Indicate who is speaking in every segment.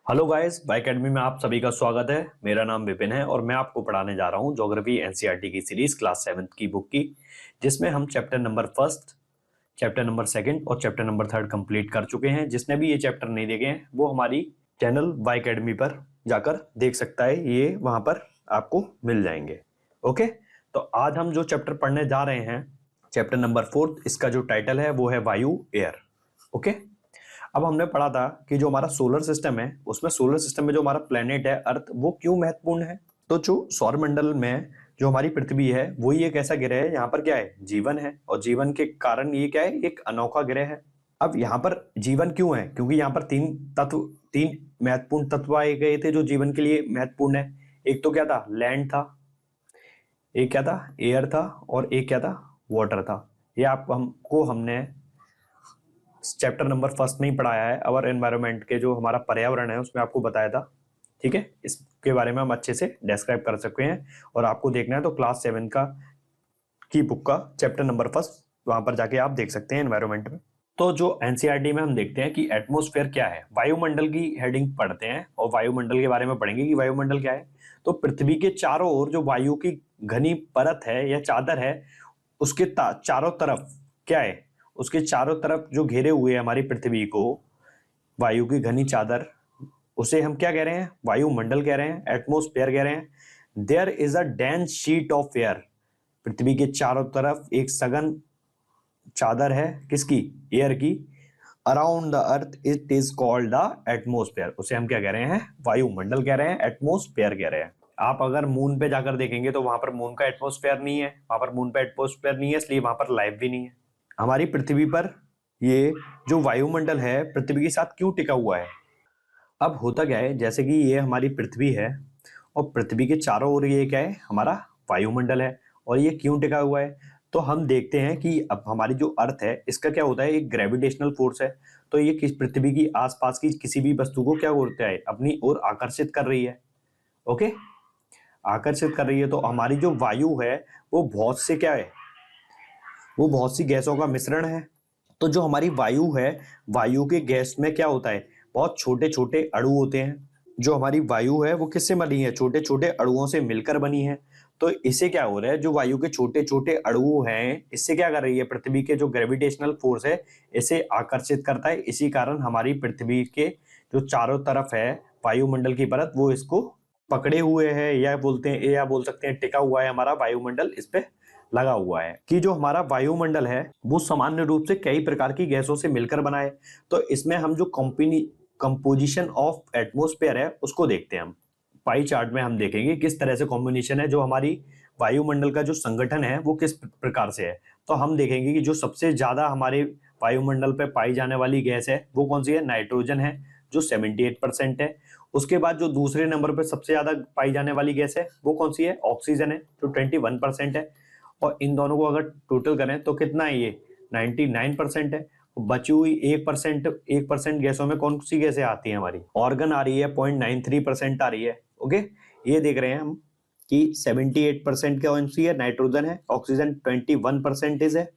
Speaker 1: Hello guys, bye academy में आप सभी का स्वागत है। मेरा नाम विपिन है और मैं आपको पढ़ाने जा रहा हूं ज्योग्राफी एनसीईआरटी की सीरीज क्लास 7th की बुक की, जिसमें हम chapter number first, chapter number second और चैप्टर नंबर थर्ड कंप्लीट कर चुके हैं। जिसने भी ये चैप्टर नहीं देखे हैं वो हमारी चैनल बाय अकेडमी पर जाकर देख सकता है, ये वहां पर आपको मिल जाएंगे। ओके, तो आज हम जो चैप्टर पढ़ने जा रहे हैं, चैप्टर नंबर 4, इसका जो टाइटल है वो है वायु, एयर। ओके, अब हमने पढ़ा था कि जो हमारा सोलर सिस्टम है, उसमें सोलर सिस्टम में जो हमारा प्लेनेट है अर्थ, वो क्यों महत्वपूर्ण है। तो जो सौर मंडल में जो हमारी पृथ्वी है वही एक ऐसा ग्रह है, यहाँ पर क्या है, जीवन है। और जीवन के कारण ये क्या है, एक अनोखा ग्रह है। अब यहाँ पर जीवन क्यों है, क्योंकि यहाँ पर तीन महत्वपूर्ण तत्व आए गए थे जो जीवन के लिए महत्वपूर्ण है। एक तो क्या था, लैंड था, एक क्या था, एयर था, और एक क्या था, वाटर था। ये हमने चैप्टर नंबर फर्स्ट में ही पढ़ाया है। अवर एनवायरनमेंट के जो हमारा पर्यावरण है उसमें आपको बताया था। ठीक है, इसके बारे में हम अच्छे से डिस्क्राइब कर सकते हैं। और आपको देखना है तो क्लास 7 का की बुक का चैप्टर नंबर फर्स्ट वहां पर जाके आप देख सकते हैं एनवायरनमेंट में। तो जो एनसीईआरटी में हम देखते हैं कि एटमॉस्फेयर क्या है, वायुमंडल की हेडिंग पढ़ते हैं और वायुमंडल के बारे में पढ़ेंगे कि वायुमंडल क्या है। तो पृथ्वी के चारों ओर जो वायु की घनी परत है या चादर है, उसके चारों तरफ क्या है, उसके चारों तरफ जो घेरे हुए है हमारी पृथ्वी को वायु की घनी चादर, उसे हम क्या कह रहे हैं, वायुमंडल कह रहे हैं, एटमोस्फेयर कह रहे हैं। There is a dense sheet of air, पृथ्वी के चारों तरफ एक सघन चादर है, किसकी, एयर की। Around the earth it is called the atmosphere, उसे हम क्या कह रहे हैं, वायुमंडल कह रहे हैं, एटमोस्फेयर कह रहे हैं। आप अगर मून पे जाकर देखेंगे तो वहां पर मून का एटमोस्फेयर नहीं है, वहां पर मून पे एटमोस्फेयर नहीं है, इसलिए वहां पर लाइफ भी नहीं है। हमारी पृथ्वी पर ये जो वायुमंडल है पृथ्वी के साथ क्यों टिका हुआ है। अब होता क्या है, जैसे कि ये हमारी पृथ्वी है और पृथ्वी के चारों ओर ये क्या है, हमारा वायुमंडल है। और ये क्यों टिका हुआ है, तो हम देखते हैं कि अब हमारी जो अर्थ है इसका क्या होता है, एक ग्रेविटेशनल फोर्स है। तो ये किस पृथ्वी की आसपास की किसी भी वस्तु को क्या होता है, अपनी ओर आकर्षित कर रही है। ओके, आकर्षित कर रही है। तो हमारी जो वायु है वो बहुत से क्या है, वो बहुत सी गैसों का मिश्रण है। तो जो हमारी वायु है, वायु के गैस में क्या होता है, बहुत छोटे छोटे अणु होते हैं। जो हमारी वायु है वो किससे बनी है, छोटे छोटे अणुओं से मिलकर बनी है। तो इससे क्या हो रहा है, जो वायु के छोटे छोटे अणु हैं, इससे क्या कर रही है, पृथ्वी के जो ग्रेविटेशनल फोर्स है इसे आकर्षित करता है। इसी कारण हमारी पृथ्वी के जो चारों तरफ है वायुमंडल की परत, वो इसको पकड़े हुए है, या बोलते हैं, या बोल सकते हैं टिका हुआ है, हमारा वायुमंडल इस पे लगा हुआ है। कि जो हमारा वायुमंडल है वो सामान्य रूप से कई प्रकार की गैसों से मिलकर बना है। तो इसमें हम जो कंपोजिशन ऑफ एटमोस्फेयर है उसको देखते हैं। हम पाई चार्ट में हम देखेंगे किस तरह से कॉम्बिनेशन है, जो हमारी वायुमंडल का जो संगठन है वो किस प्रकार से है। तो हम देखेंगे कि जो सबसे ज्यादा हमारे वायुमंडल पे पाई जाने वाली गैस है वो कौन सी है, नाइट्रोजन है, जो 78% है। उसके बाद जो दूसरे नंबर पे सबसे ज्यादा पाई जाने वाली गैस है वो कौन सी है, ऑक्सीजन है, जो 21% है। और इन दोनों को अगर टोटल करें तो कितना है, ये 99% है। बची हुई 1% गैसों में कौन सी गैसें आती हैं, हमारी ऑर्गन आ रही है, 0.93% आ रही है। ओके, ये देख रहे हैं हम कि 78% कौन सी है, नाइट्रोजन है, ऑक्सीजन 21% है,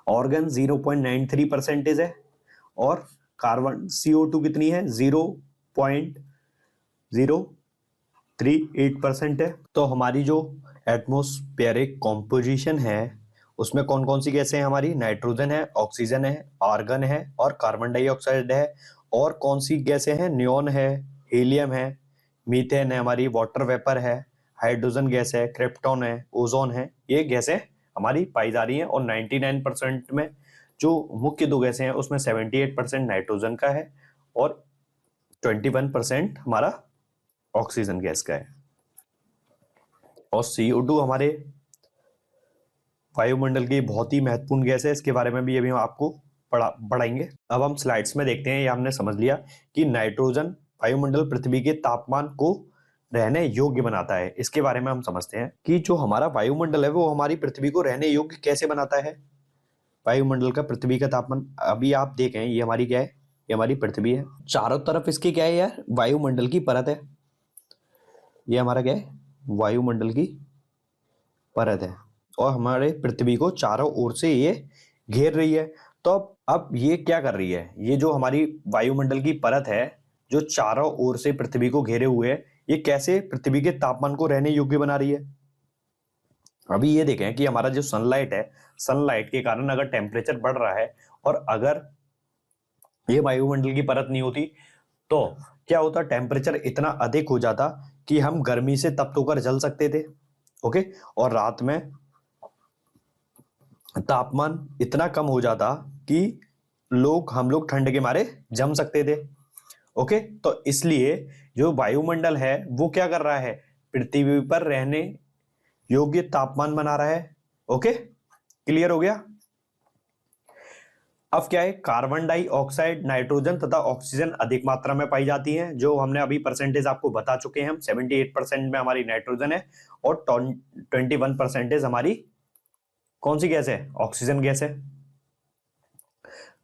Speaker 1: ऑर्गन 0.93% है, और कार्बन CO2 कितनी है, 0.038% है। तो हमारी जो एटमोस्फेरिक कॉम्पोजिशन है उसमें कौन कौन सी गैसें हैं, हमारी नाइट्रोजन है, ऑक्सीजन है, आर्गन है, और कार्बन डाइऑक्साइड है। और कौन सी गैसें हैं, नियोन है, हीलियम है, मीथेन है, हमारी वाटर वेपर है, हाइड्रोजन गैस है, क्रिप्टॉन है, ओजोन है। ये गैसें हमारी पाई जा रही हैं। और 99% में जो मुख्य दो गैसें हैं उसमें 78% नाइट्रोजन का है और 21% हमारा ऑक्सीजन गैस का है। और CO2 हमारे वायुमंडल की बहुत ही महत्वपूर्ण गैस है, इसके बारे में भी अभी हम आपको पढ़ाएंगे। अब हम स्लाइड्स में देखते हैं, ये हमने समझ लिया कि नाइट्रोजन वायुमंडल पृथ्वी के तापमान को रहने योग्य बनाता है। इसके बारे में हम समझते हैं कि जो हमारा वायुमंडल है वो हमारी पृथ्वी को रहने योग्य कैसे बनाता है। वायुमंडल का पृथ्वी का तापमान, अभी आप देखें ये हमारी क्या है, ये हमारी पृथ्वी है, चारों तरफ इसकी क्या है यार, वायुमंडल की परत है। ये हमारा क्या है, वायुमंडल की परत है, और हमारे पृथ्वी को चारों ओर से ये घेर रही है। तो अब ये क्या कर रही है, ये जो हमारी वायुमंडल की परत है जो चारों ओर से पृथ्वी को घेरे हुए है, ये कैसे पृथ्वी के तापमान को रहने योग्य बना रही है। अभी ये देखें कि हमारा जो सनलाइट है, सनलाइट के कारण अगर टेम्परेचर बढ़ रहा है और अगर ये वायुमंडल की परत नहीं होती तो क्या होता, टेम्परेचर इतना अधिक हो जाता कि हम गर्मी से तप्त होकर जल सकते थे। ओके, और रात में तापमान इतना कम हो जाता कि हम लोग ठंड के मारे जम सकते थे। ओके, तो इसलिए जो वायुमंडल है वो क्या कर रहा है, पृथ्वी पर रहने योग्य तापमान बना रहा है। ओके, क्लियर हो गया। अब क्या है, कार्बन डाइऑक्साइड, नाइट्रोजन तथा ऑक्सीजन अधिक मात्रा में पाई जाती हैं, जो हमने अभी परसेंटेज आपको बता चुके हैं। हम 78% में हमारी नाइट्रोजन है और 21% हमारी कौन सी गैस है, ऑक्सीजन गैस है।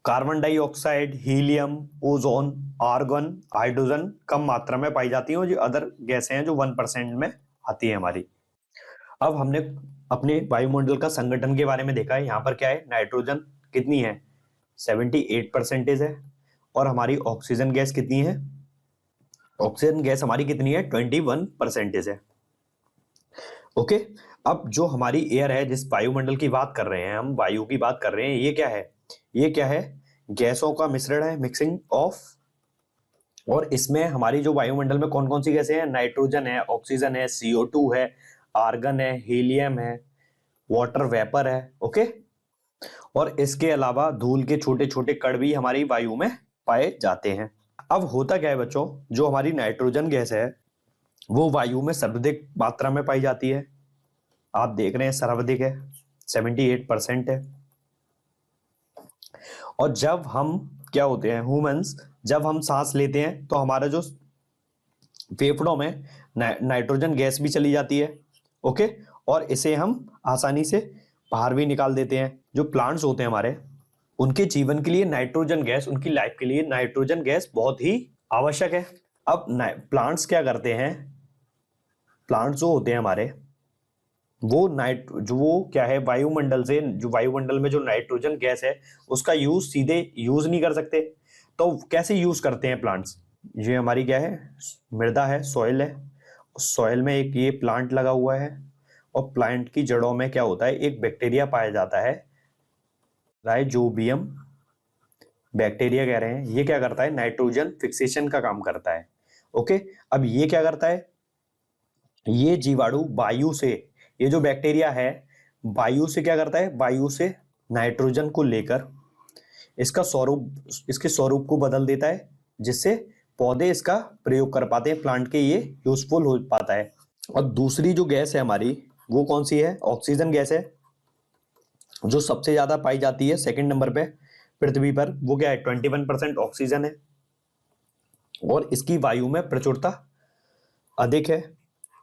Speaker 1: Carbon dioxide, helium, ozone, argon, hydrogen कम मात्रा में पाई जाती हैं और जो अदर गैसें हैं जो 1% में आती है हमारी। अब हमने अपने वायुमंडल का संगठन के बारे में देखा है। यहाँ पर क्या है, नाइट्रोजन कितनी है, 78% है और हमारी ऑक्सीजन गैस कितनी है, ऑक्सीजन गैस हमारी कितनी है, 21% है। ओके, अब जो हमारी एयर है, जिस वायुमंडल की बात कर रहे हैं हम, वायु की बात कर रहे हैं, ये क्या है, ये क्या है, गैसों का मिश्रण है, मिक्सिंग ऑफ। और इसमें हमारी जो वायुमंडल में कौन कौन सी गैसें हैं, नाइट्रोजन है, ऑक्सीजन है, CO2 है, आर्गन है, हीलियम है, वाटर वेपर है। ओके, और इसके अलावा धूल के छोटे छोटे कण भी हमारी वायु में पाए जाते हैं। अब होता क्या है बच्चों, जो हमारी नाइट्रोजन गैस है वो वायु में सर्वाधिक मात्रा में पाई जाती है। आप देख रहे हैं सर्वाधिक है, 78% है। और जब हम क्या होते हैं ह्यूमंस, जब हम सांस लेते हैं तो हमारा जो फेफड़ों में नाइट्रोजन गैस भी चली जाती है। ओके, और इसे हम आसानी से बाहर भी निकाल देते हैं। जो प्लांट्स होते हैं हमारे, उनके जीवन के लिए नाइट्रोजन गैस, उनकी लाइफ के लिए नाइट्रोजन गैस बहुत ही आवश्यक है। अब प्लांट्स क्या करते हैं, प्लांट्स जो होते हैं हमारे, वो क्या है, वायुमंडल से, जो वायुमंडल में जो नाइट्रोजन गैस है उसका यूज सीधे यूज नहीं कर सकते। तो कैसे यूज करते हैं प्लांट्स, ये हमारी क्या है, मृदा है, सॉइल है, सॉइल में एक ये प्लांट लगा हुआ है और प्लांट की जड़ों में क्या होता है, एक बैक्टीरिया पाया जाता है, राइजोबियम बैक्टीरिया कह रहे हैं। ये क्या करता है, नाइट्रोजन फिक्सेशन का काम करता है। ओके, अब ये क्या करता है, ये जीवाणु वायु से, ये जो बैक्टीरिया है वायु से क्या करता है, वायु से नाइट्रोजन को लेकर इसका स्वरूप, इसके स्वरूप को बदल देता है, जिससे पौधे इसका प्रयोग कर पाते हैं, प्लांट के ये यूजफुल हो पाता है। और दूसरी जो गैस है हमारी वो कौन सी है, ऑक्सीजन गैस है, जो सबसे ज्यादा पाई जाती है सेकंड नंबर पे पृथ्वी पर। वो क्या है, 21% ऑक्सीजन है और इसकी वायु में प्रचुरता अधिक है।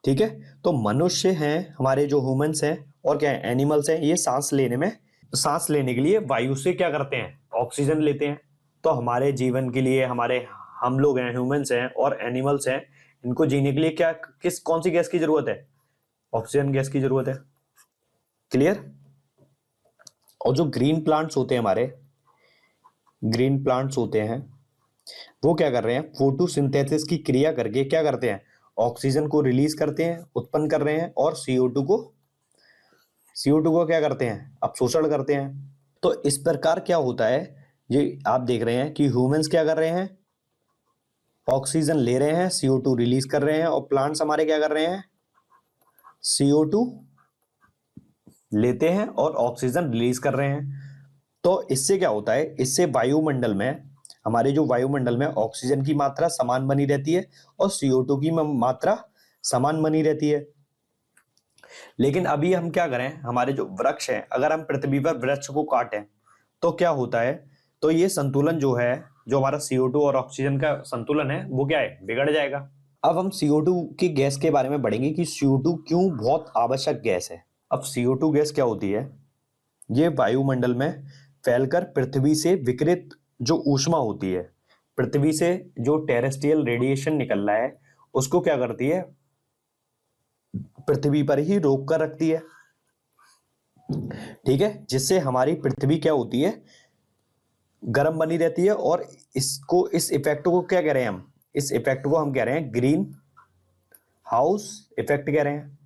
Speaker 1: ठीक है, तो मनुष्य हैं हमारे, जो ह्यूमंस हैं और क्या है, एनिमल्स हैं, ये सांस लेने के लिए वायु से क्या करते हैं, ऑक्सीजन लेते हैं। तो हमारे जीवन के लिए, हमारे, हम लोग हैं, ह्यूमंस हैं और एनिमल्स हैं, इनको जीने के लिए क्या, कौन सी गैस की जरूरत है, ऑक्सीजन गैस की जरूरत है। क्लियर। और जो ग्रीन प्लांट्स होते हैं हमारे, ग्रीन प्लांट्स होते हैं वो क्या कर रहे हैं, फोटोसिंथेसिस की क्रिया करके क्या करते हैं, ऑक्सीजन को रिलीज करते हैं, उत्पन्न कर रहे हैं, और CO2 को क्या करते हैं, अवशोषण करते हैं। तो इस प्रकार क्या होता है, ये आप देख रहे हैं कि ह्यूमंस क्या कर रहे हैं, ऑक्सीजन ले रहे हैं, CO2 रिलीज कर रहे हैं, और प्लांट्स हमारे क्या कर रहे हैं, CO2 लेते हैं और ऑक्सीजन रिलीज कर रहे हैं। तो इससे क्या होता है, इससे वायुमंडल में, हमारे जो वायुमंडल में ऑक्सीजन की मात्रा समान बनी रहती है और CO2 की मात्रा समान बनी रहती है। लेकिन अभी हम क्या करें, हमारे जो वृक्ष हैं, अगर हम पृथ्वी पर वृक्ष को काटें तो क्या होता है, तो ये संतुलन जो है, जो हमारा CO2 और ऑक्सीजन का संतुलन है वो क्या है, बिगड़ जाएगा। अब हम CO2 की गैस के बारे में पढ़ेंगे कि CO2 क्यों बहुत आवश्यक गैस है। अब CO2 गैस क्या होती है, ये वायुमंडल में फैलकर पृथ्वी से विकिरित जो ऊष्मा होती है, पृथ्वी से जो टेरेस्ट्रियल रेडिएशन निकल रहा है उसको क्या करती है, पृथ्वी पर ही रोक कर रखती है। ठीक है, जिससे हमारी पृथ्वी क्या होती है, गर्म बनी रहती है। और इसको, इस इफेक्ट को क्या कह रहे हैं हम, इस इफेक्ट को हम कह रहे हैं ग्रीन हाउस इफेक्ट कह रहे हैं।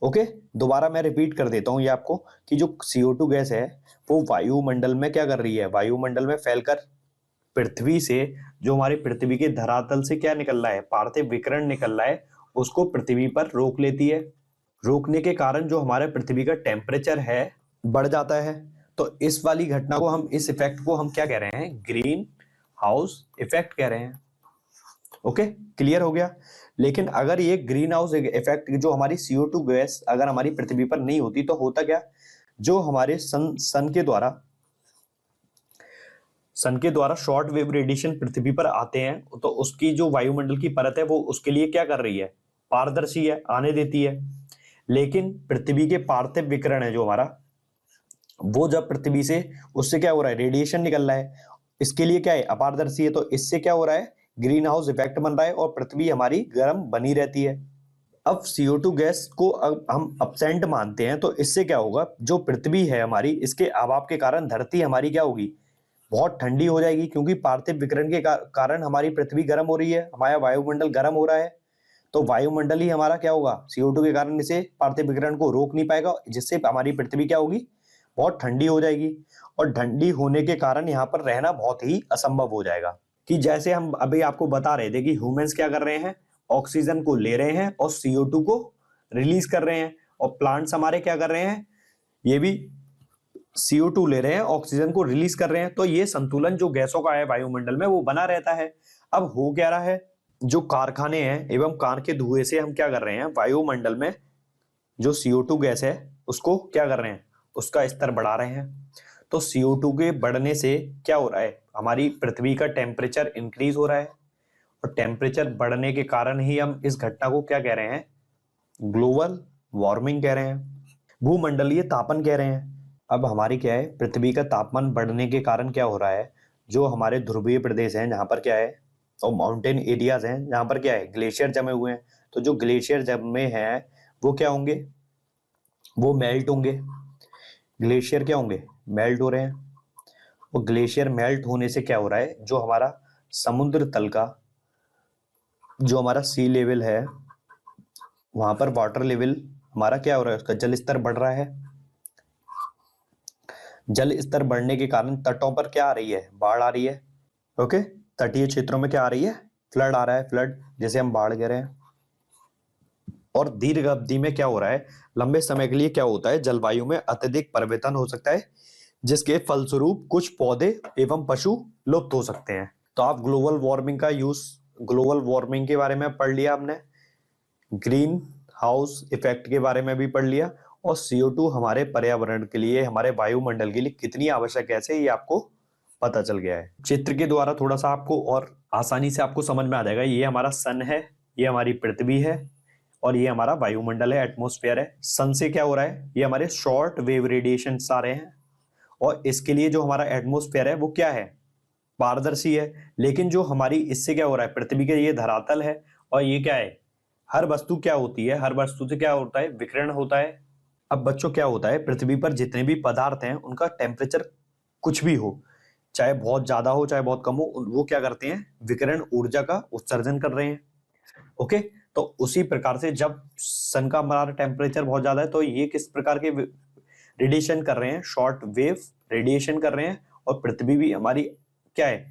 Speaker 1: ओके, दोबारा मैं रिपीट कर देता हूं ये आपको कि जो CO2 गैस है वो वायुमंडल में क्या कर रही है, वायुमंडल में फैलकर पृथ्वी से, जो हमारी पृथ्वी के धरातल से क्या निकल रहा है, पार्थिव विकिरण निकल रहा है, उसको पृथ्वी पर रोक लेती है। रोकने के कारण जो हमारे पृथ्वी का टेम्परेचर है बढ़ जाता है। तो इस वाली घटना को हम, इस इफेक्ट को हम क्या कह रहे हैं, ग्रीन हाउस इफेक्ट कह रहे हैं। ओके, क्लियर हो गया। लेकिन अगर ये ग्रीन हाउस इफेक्ट, जो हमारी CO2 गैस अगर हमारी पृथ्वी पर नहीं होती तो होता क्या, जो हमारे सन के द्वारा शॉर्ट वेव रेडिएशन पृथ्वी पर आते हैं, तो उसकी जो वायुमंडल की परत है वो उसके लिए क्या कर रही है, पारदर्शी है, आने देती है। लेकिन पृथ्वी के पार्थिव विकिरण है जो हमारा, वो जब पृथ्वी से, उससे क्या हो रहा है, रेडिएशन निकल रहा है, इसके लिए क्या है, अपारदर्शी है। तो इससे क्या हो रहा है, ग्रीन हाउस इफेक्ट बन रहा है और पृथ्वी हमारी गर्म बनी रहती है। अब CO2 गैस को अब हम अपसेंट मानते हैं, तो इससे क्या होगा, जो पृथ्वी है हमारी, इसके अभाव के कारण धरती हमारी क्या होगी, बहुत ठंडी हो जाएगी, क्योंकि पार्थिव विकिरण के कारण हमारी पृथ्वी गर्म हो रही है, हमारा वायुमंडल गर्म हो रहा है। तो वायुमंडल ही हमारा क्या होगा, CO2 के कारण इसे पार्थिव विकिरण को रोक नहीं पाएगा, जिससे हमारी पृथ्वी क्या होगी, बहुत ठंडी हो जाएगी। और ठंडी होने के कारण यहाँ पर रहना बहुत ही असंभव हो जाएगा। कि जैसे हम अभी आपको बता रहे थे कि ह्यूमंस क्या कर रहे हैं, ऑक्सीजन को ले रहे हैं और CO2 को रिलीज कर रहे हैं, और प्लांट्स हमारे क्या कर रहे हैं, ये भी CO2 ले रहे हैं, ऑक्सीजन को रिलीज कर रहे हैं। तो ये संतुलन जो गैसों का है वायुमंडल में वो बना रहता है। अब हो क्या रहा है, जो कारखाने हैं एवं कार के धुएं से हम क्या कर रहे हैं, वायुमंडल में जो CO2 गैस है उसको क्या कर रहे हैं, उसका स्तर बढ़ा रहे हैं। तो CO2 के बढ़ने से क्या हो रहा है, हमारी पृथ्वी का टेम्परेचर इंक्रीज हो रहा है, और टेम्परेचर बढ़ने के कारण ही हम इस घटना को क्या कह रहे हैं, ग्लोबल वार्मिंग कह रहे हैं, भूमंडलीय तापन कह रहे हैं। अब हमारी क्या है, पृथ्वी का तापमान बढ़ने के कारण क्या हो रहा है, जो हमारे ध्रुवीय प्रदेश हैं जहां पर क्या है, और माउंटेन एरियाज हैं जहां पर क्या है, ग्लेशियर जमे हुए हैं। तो जो ग्लेशियर जमे हैं वो क्या होंगे, वो मेल्ट होंगे। ग्लेशियर क्या होंगे, मेल्ट हो रहे हैं। और ग्लेशियर मेल्ट होने से क्या हो रहा है, जो हमारा समुद्र तल का, जो हमारा सी लेवल है, वहां पर वाटर लेवल हमारा क्या हो रहा है, उसका जल स्तर बढ़ रहा है। जल स्तर बढ़ने के कारण तटों पर क्या आ रही है, बाढ़ आ रही है। ओके, तटीय क्षेत्रों में क्या आ रही है, फ्लड आ रहा है, फ्लड जैसे हम बाढ़ कह रहे हैं। और दीर्घ अवधि में क्या हो रहा है, लंबे समय के लिए क्या होता है, जलवायु में अत्यधिक परिवर्तन हो सकता है, जिसके फलस्वरूप कुछ पौधे एवं पशु लुप्त हो सकते हैं। तो आप ग्लोबल वार्मिंग का यूज, ग्लोबल वार्मिंग के बारे में पढ़ लिया आपने, ग्रीन हाउस इफेक्ट के बारे में भी पढ़ लिया, और CO2 हमारे पर्यावरण के लिए, हमारे वायुमंडल के लिए कितनी आवश्यक है, ये आपको पता चल गया है। चित्र के द्वारा थोड़ा सा आपको और आसानी से आपको समझ में आ जाएगा। ये हमारा सन है, ये हमारी पृथ्वी है, और ये हमारा वायुमंडल है, एटमॉस्फेयर है। सन से क्या हो रहा है, ये हमारे शॉर्ट वेव रेडिएशन आ रहे हैं, और इसके लिए जो हमारा एटमॉस्फेयर है वो क्या है, पारदर्शी है। लेकिन जो हमारी, इससे क्या हो रहा है, पृथ्वी का ये धरातल है, और ये क्या है, हर वस्तु क्या होती है, हर वस्तु से क्या होता है, विकिरण होता है। अब बच्चों क्या होता है, पृथ्वी पर जितने भी पदार्थ हैं उनका टेम्परेचर कुछ भी हो, चाहे बहुत ज्यादा हो चाहे बहुत कम हो, वो क्या करते हैं, विकिरण ऊर्जा का उत्सर्जन कर रहे हैं। ओके, तो उसी प्रकार से जब सन का हमारा टेम्परेचर बहुत ज्यादा है तो ये किस प्रकार के रेडिएशन कर रहे हैं, शॉर्ट वेव रेडिएशन कर रहे हैं। और पृथ्वी भी हमारी क्या है,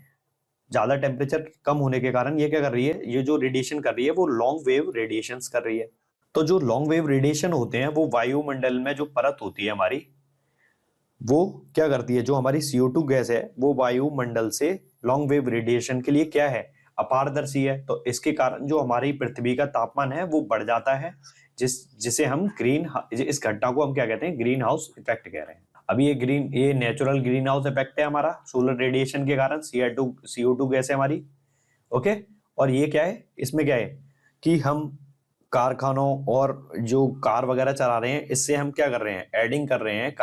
Speaker 1: ज्यादा टेम्परेचर कम होने के कारण ये क्या कर रही है, ये जो रेडिएशन कर रही है वो लॉन्ग वेव रेडिएशन कर रही है। तो जो लॉन्ग वेव रेडिएशन होते हैं वो वायुमंडल में जो परत होती है हमारी, वो क्या करती है, जो हमारी CO2 गैस है वो वायुमंडल से लॉन्ग वेव रेडिएशन के लिए क्या है, अपारदर्शी है। तो इसके कारण जो हमारी पृथ्वी का तापमान है वो बढ़ जाता है, जिसे हम इस घटना को हम क्या कहते हैं, ग्रीन हाउस इफेक्ट कह रहे हैं। अभी ये नेचुरल ग्रीन हाउस इफेक्ट है हमारा, सोलर रेडिएशन के कारण CO2 गैस है हमारी। ओके, और ये क्या है, इसमें क्या है कि हम कारखानों और जो कार वगैरह चला रहे हैं, इससे हम क्या कर रहे हैं, एडिंग कर रहे हैं,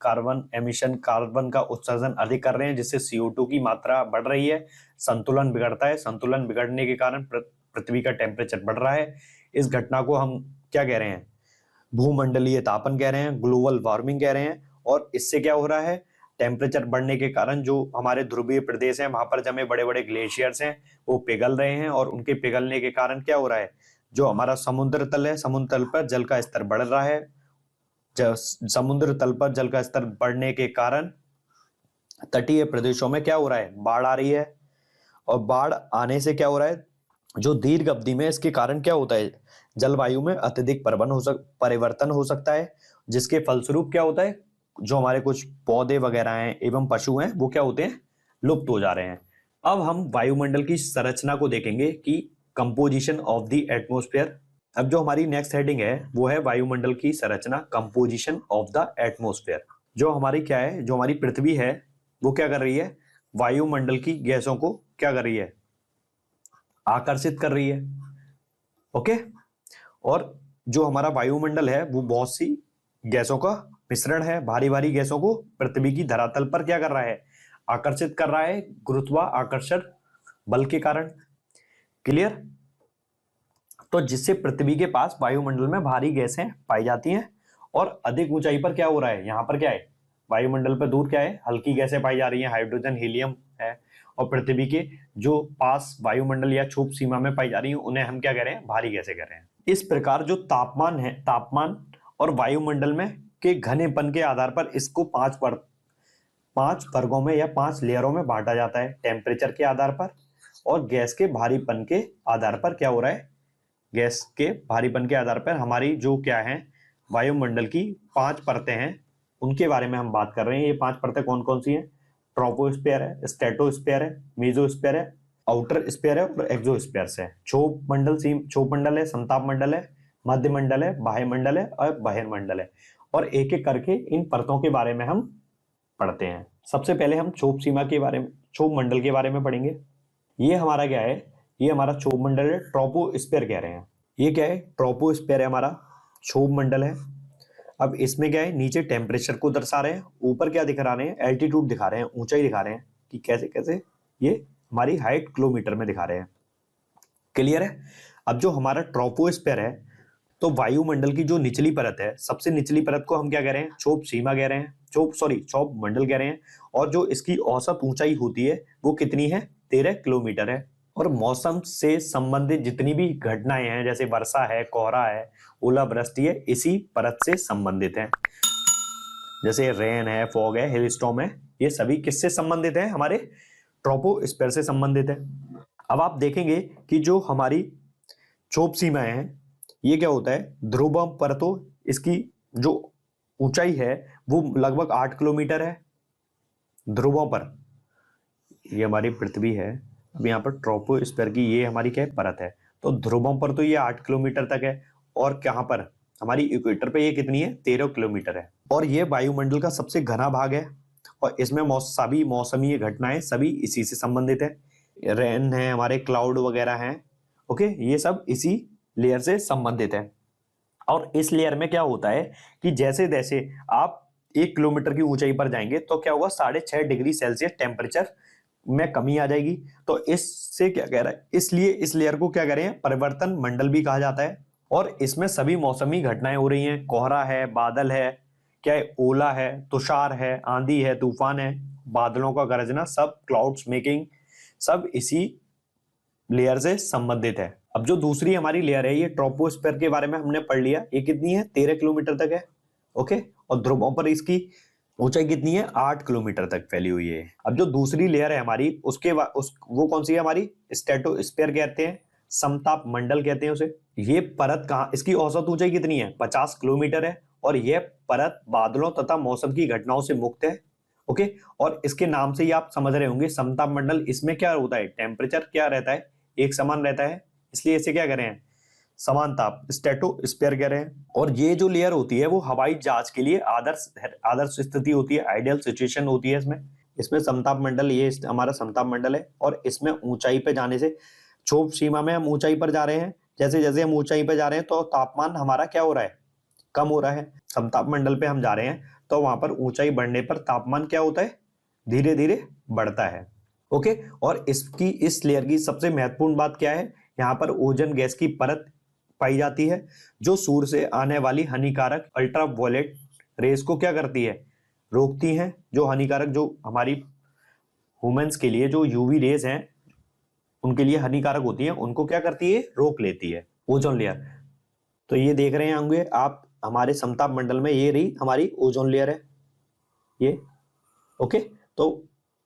Speaker 1: कार्बन एमिशन, कार्बन का उत्सर्जन अधिक कर रहे हैं, जिससे CO2 की मात्रा बढ़ रही है, संतुलन बिगड़ता है। संतुलन बिगड़ने के कारण पृथ्वी का टेम्परेचर बढ़ रहा है। इस घटना को हम क्या कह रहे हैं, भूमंडलीय तापन कह रहे हैं, ग्लोबल वार्मिंग कह रहे हैं। और इससे क्या हो रहा है, टेम्परेचर बढ़ने के कारण जो हमारे ध्रुवीय प्रदेश हैं वहां पर जमे बड़े बड़े ग्लेशियर्स हैं वो पिघल रहे हैं, और उनके पिघलने के कारण क्या हो रहा है, जो हमारा समुद्र तल है, समुद्र तल पर जल का स्तर बढ़ रहा है। समुद्र तल पर जल का स्तर बढ़ने के कारण तटीय प्रदेशों में क्या हो रहा है, बाढ़ आ रही है। और बाढ़ आने से क्या हो रहा है, जो दीर्घ अवधि में इसके कारण क्या होता है, जलवायु में अत्यधिक परिवर्तन हो सकता है, जिसके फलस्वरूप क्या होता है, जो हमारे कुछ पौधे वगैरह हैं एवं पशु हैं वो क्या होते हैं, लुप्त हो जा रहे हैं। अब हम वायुमंडल की संरचना को देखेंगे कि कंपोजिशन ऑफ द एटमॉस्फेयर। अब जो हमारी नेक्स्ट हेडिंग है वो है वायुमंडल की संरचना, कंपोजिशन ऑफ द एटमॉस्फेयर। जो हमारी क्या है, जो हमारी पृथ्वी है वो क्या कर रही है, वायुमंडल की गैसों को क्या कर रही है, आकर्षित कर रही है। ओके, और जो हमारा वायुमंडल है वो बहुत सी गैसों का मिश्रण है। भारी भारी गैसों को पृथ्वी की धरातल पर क्या कर रहा है, आकर्षित कर रहा है, गुरुत्वाकर्षण बल के कारण। क्लियर? तो जिससे पृथ्वी के पास वायुमंडल में भारी गैसें पाई जाती हैं, और अधिक ऊंचाई पर क्या हो रहा है, यहाँ पर क्या है, वायुमंडल पर दूर क्या है, हल्की गैसें पाई जा रही हैं, हाइड्रोजन, हीलियम है। और पृथ्वी के जो पास वायुमंडल या क्षोभ सीमा में पाई जा रही है उन्हें हम क्या कह रहे हैं, भारी गैसें कह रहे हैं। इस प्रकार जो तापमान है, तापमान और वायुमंडल में के घनेपन के आधार पर इसको पांच वर्गों में या 5 लेयरों में बांटा जाता है। टेम्परेचर के आधार पर और गैस के भारीपन के आधार पर क्या हो रहा है, गैस के भारीपन के आधार पर हमारी जो क्या है, वायुमंडल की 5 परतें हैं उनके बारे में हम बात कर रहे हैं। ये 5 परतें कौन कौन सी हैं, ट्रोपोस्फीयर है, स्ट्रेटोस्फीयर है, मेसोस्फीयर है, आउटर स्फीयर है और एक्सोस्फीयर है। क्षोभ मंडल है, समताप मंडल है, मध्य मंडल है, बाह्य मंडल है और बहिर्मंडल है। और एक एक करके इन परतों के बारे में हम पढ़ते हैं। सबसे पहले हम क्षोभ सीमा के बारे में, क्षोभ मंडल के बारे में पढ़ेंगे। ये हमारा क्या है, ये हमारा क्षोभ मंडल है, ट्रोपोस्फीयर कह रहे हैं। ये क्या है, ट्रोपोस्फीयर है हमारा, क्षोभ मंडल है। अब इसमें क्या है, नीचे टेम्परेचर को दर्शा रहे हैं, ऊपर क्या दिखा रहे हैं, एल्टीट्यूड दिखा रहे हैं, ऊंचाई दिखा रहे हैं कि कैसे कैसे ये हमारी हाइट किलोमीटर में दिखा रहे हैं। क्लियर है? अब जो हमारा ट्रोपोस्फीयर है, तो वायुमंडल की जो निचली परत है, सबसे निचली परत को हम क्या कह रहे हैं, क्षोभ सीमा कह रहे हैं, क्षोभ मंडल कह रहे हैं। और जो इसकी औसत ऊंचाई होती है वो कितनी है, 13 किलोमीटर है। और मौसम से संबंधित जितनी भी घटनाएं हैं, जैसे वर्षा है, कोहरा है, ओलावृष्टि है, इसी परत से संबंधित है। जैसे रेन है, फॉग है, हेलस्टॉर्म है, ये सभी किससे संबंधित है, हमारे ट्रोपोस्फीयर से संबंधित है। अब आप देखेंगे कि जो हमारी क्षोभ सीमाएं हैं, ये क्या होता है, ध्रुवों पर तो इसकी जो ऊंचाई है वो लगभग 8 किलोमीटर है ध्रुवों पर। ये हमारी पृथ्वी है, अब यहाँ पर ट्रोपोस्फीयर की ये हमारी क्या है, परत है। तो ध्रुवों पर तो ये 8 किलोमीटर तक है, और कहाँ पर, हमारी इक्वेटर पे ये कितनी है, 13 किलोमीटर है। और ये वायुमंडल का सबसे घना भाग है, और इसमें सभी मौसमी घटनाएं सभी इसी से संबंधित है। रेन है, हमारे क्लाउड वगैरह हैं, ओके, ये सब इसी लेयर से संबंधित है। और इस लेयर में क्या होता है कि जैसे जैसे आप 1 किलोमीटर की ऊंचाई पर जाएंगे तो क्या होगा, 6.5 डिग्री सेल्सियस टेम्परेचर में कमी आ जाएगी। तो इससे क्या कह रहा है, इसलिए इस लेयर को क्या कह रहे हैं, परिवर्तन मंडल भी कहा जाता है। और इसमें सभी मौसमी घटनाएं हो रही हैं, कोहरा है, बादल है, क्या है, ओला है, तुषार है, आंधी है, तूफान है, बादलों का गरजना, सब क्लाउड्स मेकिंग, सब इसी लेयर से संबंधित है। अब जो दूसरी हमारी लेयर है, ये ट्रोपोस्फीयर के बारे में हमने पढ़ लिया, ये कितनी है, 13 किलोमीटर तक है, ओके। और ध्रुवों पर इसकी ऊंचाई कितनी है, 8 किलोमीटर तक फैली हुई है। अब जो दूसरी लेयर है हमारी, वो कौन सी है हमारी, स्ट्रेटोस्फीयर कहते हैं, समताप मंडल कहते हैं उसे। ये परत कहाँ, इसकी औसत ऊंचाई कितनी है, 50 किलोमीटर है, और यह परत बादलों तथा मौसम की घटनाओं से मुक्त है, ओके। और इसके नाम से ही आप समझ रहे होंगे, समताप मंडल, इसमें क्या होता है, टेम्परेचर क्या रहता है, एक समान रहता है, इसलिए इसे क्या कह रहे हैं, समान ताप, स्ट्रेटोस्फीयर कह रहे हैं। और ये जो लेयर होती है वो हवाई जहाज के लिए आदर्श स्थिति होती है, आइडियल सिचुएशन होती है। इसमें समताप मंडल, ये हमारा समताप मंडल है, और इसमें ऊंचाई पे जाने से, क्षोभ सीमा में हम ऊंचाई पर जा रहे हैं, जैसे जैसे हम ऊंचाई पे जा रहे हैं तो तापमान हमारा क्या हो रहा है, कम हो रहा है। समताप मंडल पे हम जा रहे हैं तो वहां पर ऊंचाई बढ़ने पर तापमान क्या होता है, धीरे धीरे बढ़ता है, ओके। और इस लेयर की सबसे महत्वपूर्ण बात क्या है, यहाँ पर ओजोन गैस की परत पाई जाती है, जो सूर्य से आने वाली हानिकारक अल्ट्रावायलेट रेस को क्या करती है, रोकती हैं, जो हानिकारक, जो हमारी ह्यूमंस के लिए जो यूवी रेज हैं उनके लिए हानिकारक होती है, उनको क्या करती है, रोक लेती है ओजोन लेयर। तो ये देख रहे होंगे आप हमारे समताप मंडल में, ये रही हमारी ओजोन लेयर है ये। ओके, तो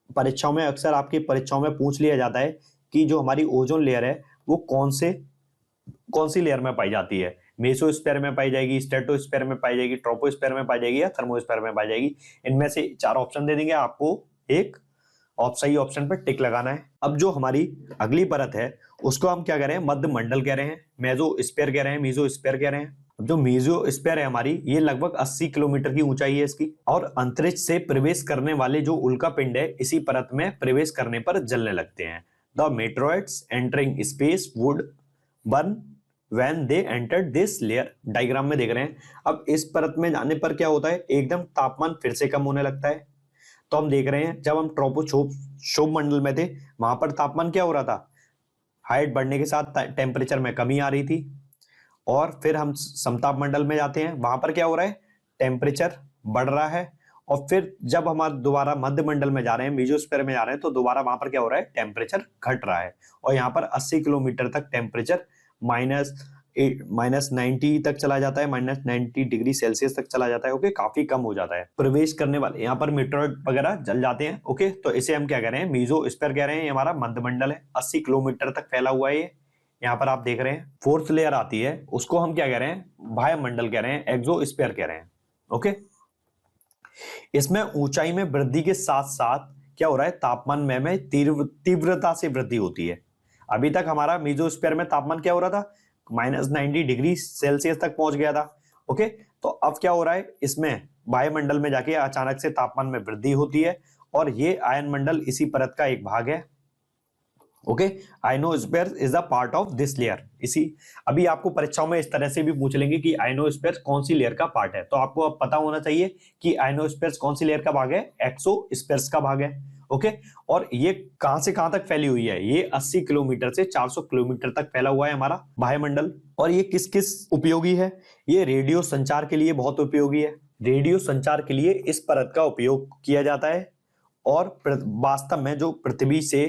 Speaker 1: परीक्षाओं में अक्सर आपकी परीक्षाओं में पूछ लिया जाता है कि जो हमारी ओजोन लेयर है वो कौन सी लेयर में पाई जाती है, मेसोस्फीयर में पाई जाएगी, स्ट्रेटोस्फीयर में पाई जाएगी, ट्रोपोस्फीयर में पाई जाएगी या थर्मोस्फीयर में पाई जाएगी। इनमें से 4 ऑप्शन दे देंगे, आपको एक सही ऑप्शन पर टिक लगाना है। अब जो हमारी अगली परत है उसको हम क्या कह रहे हैं, मध्य मंडल कह रहे हैं, मेसोस्फीयर कह रहे हैं, मेसोस्फीयर कह रहे हैं। जो मेसोस्फीयर है हमारी, ये लगभग 80 किलोमीटर की ऊंचाई है इसकी, और अंतरिक्ष से प्रवेश करने वाले जो उल्का पिंड है इसी परत में प्रवेश करने पर जलने लगते हैं। The meteoroids entering space would burn when they entered this layer. Diagram में देख रहे हैं। अब इस परत में जाने पर क्या होता है, एकदम तापमान फिर से कम होने लगता है। तो हम देख रहे हैं जब हम ट्रोपोक्षोभ मंडल में थे वहां पर तापमान क्या हो रहा था, हाइट बढ़ने के साथ टेम्परेचर में कमी आ रही थी, और फिर हम समताप मंडल में जाते हैं, वहां पर क्या हो रहा है, टेम्परेचर बढ़ रहा है। और फिर जब हम दोबारा मध्य मंडल में जा रहे हैं, मेसोस्फीयर में जा रहे हैं, तो दोबारा वहां पर क्या हो रहा है, टेम्परेचर घट रहा है। और यहाँ पर 80 किलोमीटर तक टेम्परेचर -90 तक चला जाता है, -90 डिग्री सेल्सियस तक चला जाता है। ओके, काफी कम हो जाता है। प्रवेश करने वाले यहाँ पर मेटेरॉइड वगैरह जल जाते हैं। ओके, तो इसे हम क्या कह रहे हैं, मेसोस्फीयर कह रहे हैं। ये हमारा मध्य मंडल है, 80 किलोमीटर तक फैला हुआ है ये। यहाँ पर आप देख रहे हैं 4th लेयर आती है, उसको हम क्या कह रहे हैं, वायुमंडल कह रहे हैं, एक्सोस्फीयर कह रहे हैं। ओके, इसमें ऊंचाई में वृद्धि के साथ साथ क्या हो रहा है, तापमान में तीव्रता से वृद्धि होती है। अभी तक हमारा मेसोस्फीयर में तापमान क्या हो रहा था, -90 डिग्री सेल्सियस तक पहुंच गया था। ओके, तो अब क्या हो रहा है, इसमें वायुमंडल में जाके अचानक से तापमान में वृद्धि होती है, और ये आयनमंडल इसी परत का एक भाग है। Okay, ionosphere is a part of this layer. इसी अभी आपको परीक्षाओं में इस तरह से भी पूछ लेंगे कि आयनोस्फीयर कौन सी लेयर का पार्ट है, तो आपको अब पता होना चाहिए कि आयनोस्फीयर कौन सी लेयर का भाग है, एक्सोस्फीयर का भाग है। ओके, और ये कहां से कहां तक फैली हुई है, ये 80 किलोमीटर से 400 किलोमीटर तक फैला हुआ है हमारा वायुमंडल। और ये किस किस उपयोगी है, ये रेडियो संचार के लिए बहुत उपयोगी है। रेडियो संचार के लिए इस परत का उपयोग किया जाता है, और वास्तव में जो पृथ्वी से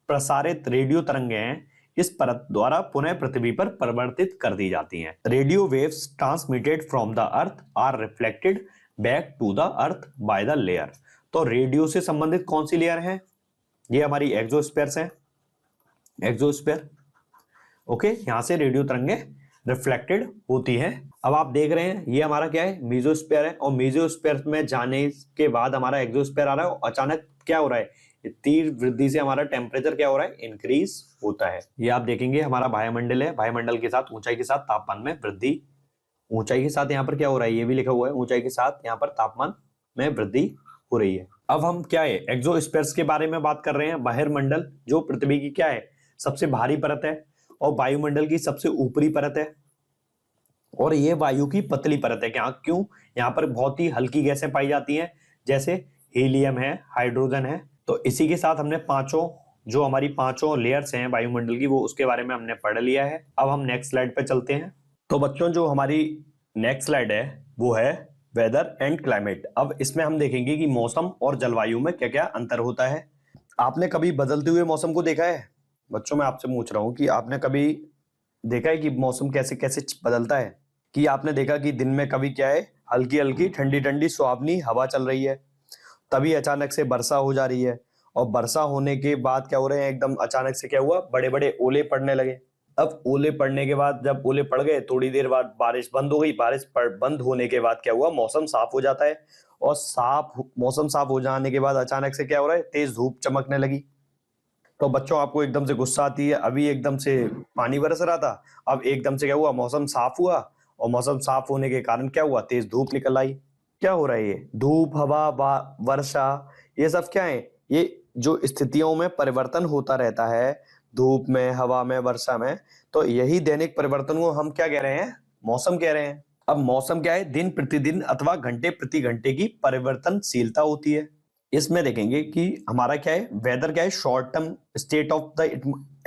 Speaker 1: प्रसारित रेडियो तरंगें हैं इस परत द्वारा पुनः पृथ्वी पर परिवर्तित कर दी जाती हैं। Radio waves transmitted from the earth are reflected back to the earth by the layer. तो रेडियो से संबंधित कौन सी लेयर है, ये हमारी एक्सोस्फीयर है, एक्सोस्फीयर। ओके, यहां से रेडियो तरंगें रिफ्लेक्टेड होती हैं। अब आप देख रहे हैं ये हमारा क्या है, मेसोस्फीयर है, और मेसोस्फीयर में जाने के बाद हमारा एक्सोस्फीयर आ रहा है, और अचानक क्या हो रहा है, तीव्र वृद्धि से हमारा टेम्परेचर क्या हो रहा है, इंक्रीज होता है। ये आप देखेंगे हमारा वायुमंडल है, वायुमंडल के साथ ऊंचाई के साथ तापमान में वृद्धि, ऊंचाई के साथ यहाँ पर क्या हो रहा है, ये भी लिखा हुआ है, ऊंचाई के साथ यहाँ पर तापमान में वृद्धि हो रही है। अब हम क्या है, एक्सोस्फीयर के बारे में बात कर रहे हैं। बहिर्मंडल जो पृथ्वी की क्या है, सबसे भारी परत है, और वायुमंडल की सबसे ऊपरी परत है, और ये वायु की पतली परत है। क्यों, यहाँ पर बहुत ही हल्की गैसें पाई जाती हैं, जैसे हीलियम है, हाइड्रोजन है। तो इसी के साथ हमने जो हमारी पांचों लेयर्स हैं वायुमंडल की, वो उसके बारे में हमने पढ़ लिया है। अब हम नेक्स्ट स्लाइड पे चलते हैं। तो बच्चों, जो हमारी नेक्स्ट स्लाइड है वो है वेदर एंड क्लाइमेट। अब इसमें हम देखेंगे कि मौसम और जलवायु में क्या क्या अंतर होता है। आपने कभी बदलते हुए मौसम को देखा है? बच्चों, मैं आपसे पूछ रहा हूँ कि आपने कभी देखा है कि मौसम कैसे कैसे बदलता है? कि आपने देखा कि दिन में कभी क्या है, हल्की हल्की ठंडी ठंडी सुहावनी हवा चल रही है, तभी अचानक से वर्षा हो जा रही है, और वर्षा होने के बाद क्या हो रहे हैं, एकदम अचानक से क्या हुआ, बड़े बड़े ओले पड़ने लगे। अब ओले पड़ने के बाद, जब ओले पड़ गए, थोड़ी देर बाद बारिश बंद हो गई। बंद होने के बाद क्या हुआ, मौसम साफ हो जाता है, और मौसम साफ हो जाने के बाद अचानक से क्या हो रहा है, तेज धूप चमकने लगी। तो बच्चों, आपको एकदम से गुस्सा आती है, अभी एकदम से पानी बरस रहा था, अब एकदम से क्या हुआ, मौसम साफ हुआ, और मौसम साफ होने के कारण क्या हुआ, तेज धूप निकल आई। क्या हो रहा है, ये धूप, हवा, वर्षा, ये सब क्या है, ये जो स्थितियों में परिवर्तन होता रहता है, धूप में, हवा में, वर्षा में, तो यही दैनिक परिवर्तन को हम क्या कह रहे हैं, मौसम कह रहे हैं। अब मौसम क्या है, दिन प्रतिदिन अथवा घंटे प्रति घंटे की परिवर्तनशीलता होती है। इसमें देखेंगे कि हमारा क्या है, वेदर क्या है, short term state of the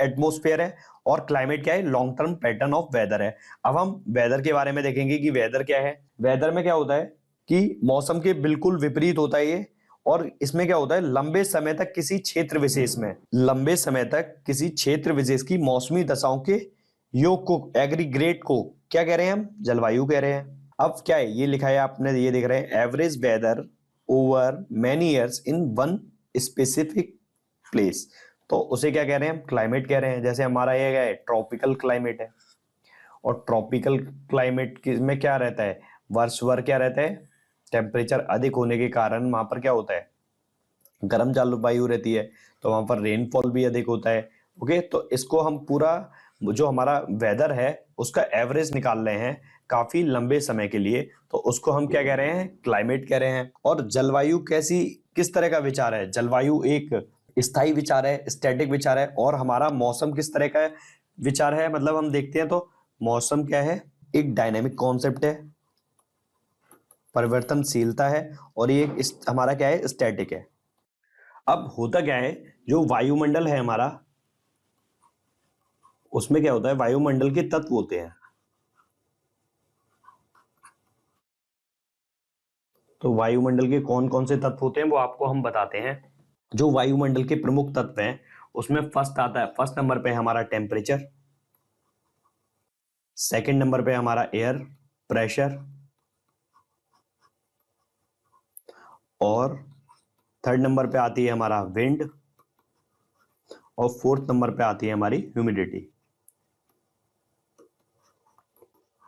Speaker 1: atmosphere है, और क्लाइमेट क्या है, long term pattern of weather है। अब हम वेदर के बारे में देखेंगे कि वेदर क्या है। वेदर में क्या होता है, कि मौसम के बिल्कुल विपरीत होता है ये। और इसमें क्या होता है, लंबे समय तक किसी क्षेत्र विशेष में, लंबे समय तक किसी क्षेत्र विशेष की मौसमी दशाओं के योग को, एग्रीगेट को क्या कह रहे हैं हम, जलवायु कह रहे हैं। अब क्या है, ये लिखा है आपने, ये देख रहे हैं, average weather over many years in one specific place, तो उसे क्या कह रहे हैं हम, क्लाइमेट कह रहे हैं। जैसे हमारा ये क्या है, ट्रॉपिकल क्लाइमेट है, और ट्रॉपिकल क्लाइमेट में क्या रहता है, वर्ष भर क्या रहता है, टेम्परेचर अधिक होने के कारण वहां पर क्या होता है, गर्म जलवायु रहती है, तो वहां पर रेनफॉल भी अधिक होता है। ओके, तो इसको हम पूरा जो हमारा वेदर है उसका एवरेज निकाल रहे हैं काफी लंबे समय के लिए, तो उसको हम क्या कह रहे हैं, क्लाइमेट कह रहे हैं। और जलवायु कैसी, किस तरह का विचार है, जलवायु एक स्थायी विचार है, स्टैटिक विचार है। और हमारा मौसम किस तरह का विचार है, मतलब हम देखते हैं तो मौसम क्या है, एक डायनेमिक कॉन्सेप्ट है, परिवर्तनशीलता है, और ये हमारा क्या है, स्टैटिक है। अब होता क्या है, जो वायुमंडल है हमारा, उसमें क्या होता है, वायुमंडल के तत्व होते हैं। तो वायुमंडल के कौन कौन से तत्व होते हैं वो आपको हम बताते हैं। जो वायुमंडल के प्रमुख तत्व हैं उसमें फर्स्ट आता है, फर्स्ट नंबर पे हमारा टेम्परेचर, सेकंड नंबर पे हमारा एयर प्रेशर, और थर्ड नंबर पे आती है हमारा विंड, और फोर्थ नंबर पे आती है हमारी ह्यूमिडिटी,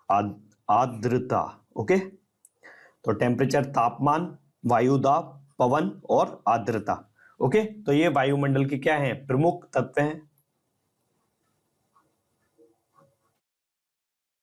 Speaker 1: आर्द्रता। ओके, तो टेम्परेचर तापमान, वायु दाब, पवन और आर्द्रता। ओके, तो ये वायुमंडल के क्या हैं, प्रमुख तत्व हैं।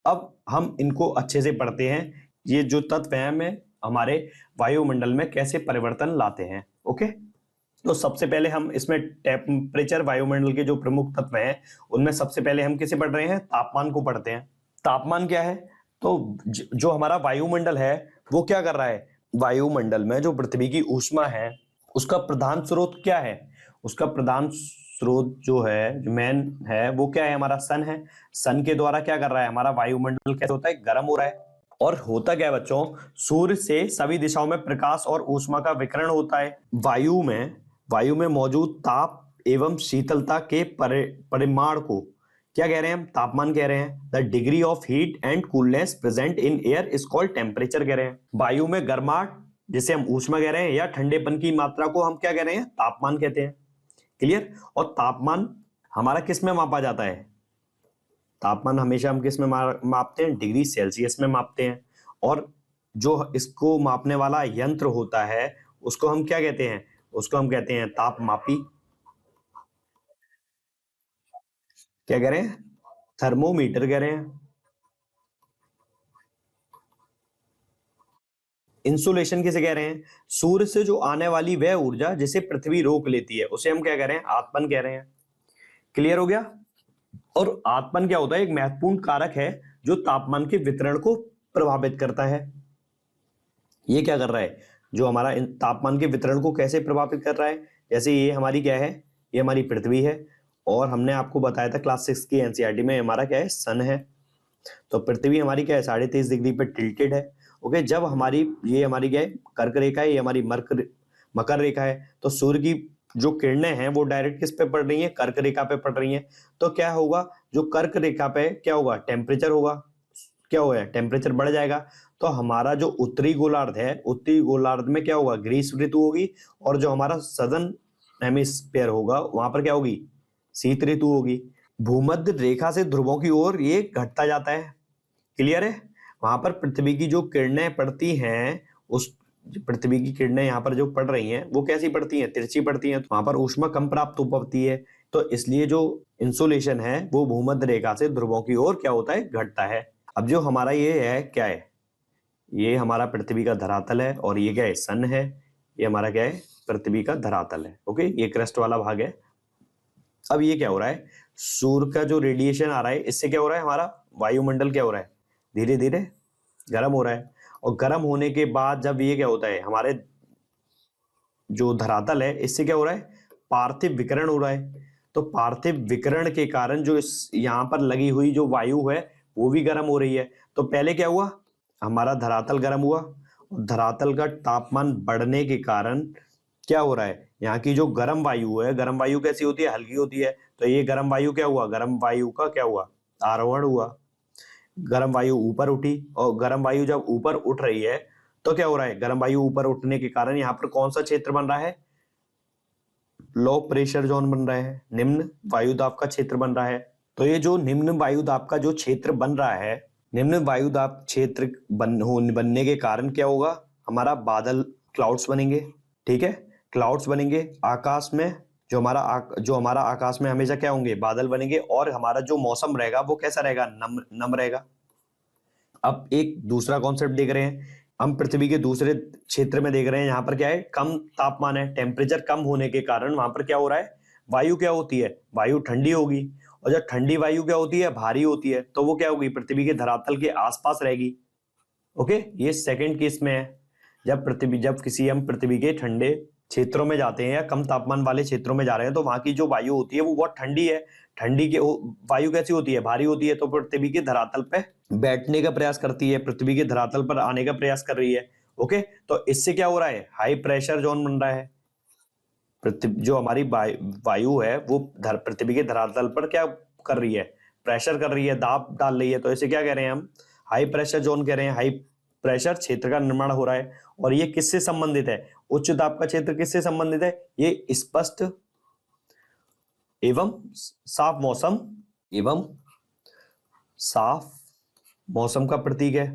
Speaker 1: अब हम इनको अच्छे से पढ़ते हैं, ये जो तत्व हैं में हमारे वायुमंडल में कैसे परिवर्तन लाते हैं। ओके, तो सबसे पहले हम इसमें टेम्परेचर, वायुमंडल के जो प्रमुख तत्व हैं उनमें सबसे पहले हम किसे पढ़ रहे हैं, तापमान को पढ़ते हैं। तापमान क्या है, तो जो हमारा वायुमंडल है वो क्या कर रहा है, वायुमंडल में जो पृथ्वी की ऊष्मा है उसका प्रधान स्रोत क्या है, उसका प्रधान स्रोत जो है, जो मेन है, वो क्या है, हमारा सन है। सन के द्वारा क्या कर रहा है, हमारा वायुमंडल कैसे होता है, गर्म हो रहा है। और होता क्या है बच्चों, सूर्य से सभी दिशाओं में प्रकाश और ऊष्मा का विकिरण होता है। वायु में मौजूद ताप एवं शीतलता के परिमाण को क्या कह रहे हैं हम, तापमान कह रहे हैं। The degree of heat and coolness present in air is called temperature कह रहे हैं। वायु में गर्माहट जिसे हम ऊष्मा कह रहे हैं, या ठंडेपन की मात्रा को हम क्या कह रहे हैं, तापमान कहते हैं। क्लियर। और तापमान हमारा किस में मापा जाता है, तापमान हमेशा हम किस में मापते हैं, डिग्री सेल्सियस में मापते हैं। और जो इसको मापने वाला यंत्र होता है उसको हम क्या कहते हैं, उसको हम कहते हैं तापमापी। क्या कह रहे हैं, थर्मोमीटर कह रहे हैं। इंसुलेशन किसे कह रहे हैं, सूर्य से जो आने वाली वह ऊर्जा जिसे पृथ्वी रोक लेती है उसे हम क्या कह रहे हैं, आत्मन कह रहे हैं। क्लियर हो गया। और आत्मन क्या होता है, एक महत्वपूर्ण कारक है जो तापमान के वितरण को प्रभावित करता है। ये क्या कर रहा है, जो हमारा तापमान के वितरण को कैसे प्रभावित कर रहा है, जैसे ये हमारी क्या है, ये हमारी पृथ्वी है, और हमने आपको बताया था क्लास 6 की एनसीईआरटी में, हमारा क्या है, सन है। तो पृथ्वी हमारी क्या है, 23.5 डिग्री पे टिल्टेड है। ओके, जब हमारी ये हमारी क्या है, कर्क रेखा है, ये हमारी मकर रेखा है, तो सूर्य की जो किरणें हैं वो डायरेक्ट किस पे पड़ रही हैं, कर्क रेखा पे पड़ रही हैं। तो क्या होगा, जो कर्क रेखा पे क्या होगा, टेम्परेचर होगा, क्या होगा, टेम्परेचर बढ़ जाएगा। तो हमारा जो उत्तरी गोलार्ध है, उत्तरी गोलार्ध में क्या होगा, ग्रीष्म ऋतु होगी, और जो हमारा सदर्न हेमिस्फीयर होगा वहां पर क्या होगी, शीत ऋतु होगी। भूमध्य रेखा से ध्रुवों की ओर ये घटता जाता है। क्लियर है। वहां पर पृथ्वी की जो किरणें पड़ती हैं, उस पृथ्वी की किरणें यहाँ पर जो पड़ रही हैं वो कैसी पड़ती हैं, तिरछी पड़ती हैं, तो वहां पर ऊष्मा कम प्राप्त हो पाती है। तो इसलिए जो इंसुलेशन है वो भूमध्य रेखा से ध्रुवों की ओर क्या होता है, घटता है। अब जो हमारा ये है क्या है, ये हमारा पृथ्वी का धरातल है, और ये क्या है, सन है। ये हमारा क्या है, पृथ्वी का धरातल है। ओके, ये क्रस्ट वाला भाग है। अब ये क्या हो रहा है, सूर्य का जो रेडिएशन आ रहा है इससे क्या हो रहा है, हमारा वायुमंडल क्या हो रहा है, धीरे धीरे गर्म हो रहा है। और गर्म होने के बाद जब ये क्या होता है, हमारे जो धरातल है इससे क्या हो रहा है, पार्थिव विकिरण हो रहा है। तो पार्थिव विकिरण के कारण जो इस यहाँ पर लगी हुई जो वायु है वो भी गर्म हो रही है। तो पहले क्या हुआ, हमारा धरातल गर्म हुआ, धरातल का तापमान बढ़ने के कारण क्या हो रहा है, यहाँ की जो गर्म वायु है, गर्म वायु कैसी होती है, हल्की होती है, तो ये गर्म वायु क्या हुआ, गर्म वायु का क्या हुआ, आरोहण हुआ, गर्म वायु ऊपर उठी, और गर्म वायु जब ऊपर उठ रही है तो क्या हो रहा है, गर्म वायु ऊपर उठने के कारण यहाँ पर कौन सा क्षेत्र बन रहा है, लो प्रेशर जोन बन रहा है, निम्न वायुदाब का क्षेत्र बन रहा है। तो ये जो निम्न वायुदाब का जो क्षेत्र बन रहा है, निम्न वायुदाब क्षेत्र बनने के कारण क्या होगा, हमारा बादल, क्लाउड्स बनेंगे, ठीक है, क्लाउड्स बनेंगे आकाश में, जो हमारा आकाश में हमेशा क्या होंगे, बादल बनेंगे, और हमारा जो मौसम रहेगा वो कैसा रहेगा, नम रहेगा। अब एक दूसरा कॉन्सेप्ट देख रहे हैं, हम पृथ्वी के दूसरे क्षेत्र में देख रहे हैं, यहाँ पर क्या है, कम तापमान है, टेम्परेचर कम होने के कारण वहां पर क्या हो रहा है, वायु क्या होती है, वायु ठंडी होगी, और जब ठंडी वायु क्या होती है, भारी होती है, तो वो क्या होगी, पृथ्वी के धरातल के आसपास रहेगी। ओके, ये सेकंड केस में है, जब हम पृथ्वी के ठंडे क्षेत्रों में जाते हैं या कम तापमान वाले क्षेत्रों में जा रहे हैं, तो वहां की जो वायु होती है वो बहुत ठंडी है, ठंडी के वायु कैसी होती है, भारी होती है, तो पृथ्वी के धरातल पे बैठने का प्रयास करती है, पृथ्वी के धरातल पर आने का प्रयास कर रही है। ओके, तो इससे क्या हो रहा है, हाई प्रेशर जोन बन रहा है, जो हमारी वायु है वो पृथ्वी के धरातल पर क्या कर रही है, प्रेशर कर रही है, दाब डाल रही है, तो इसे क्या कह रहे हैं हम, हाई प्रेशर जोन कह रहे हैं, हाई प्रेशर क्षेत्र का निर्माण हो रहा है। और ये किससे संबंधित है, उच्च दाब का क्षेत्र किससे संबंधित है, ये स्पष्ट एवं साफ मौसम का प्रतीक है।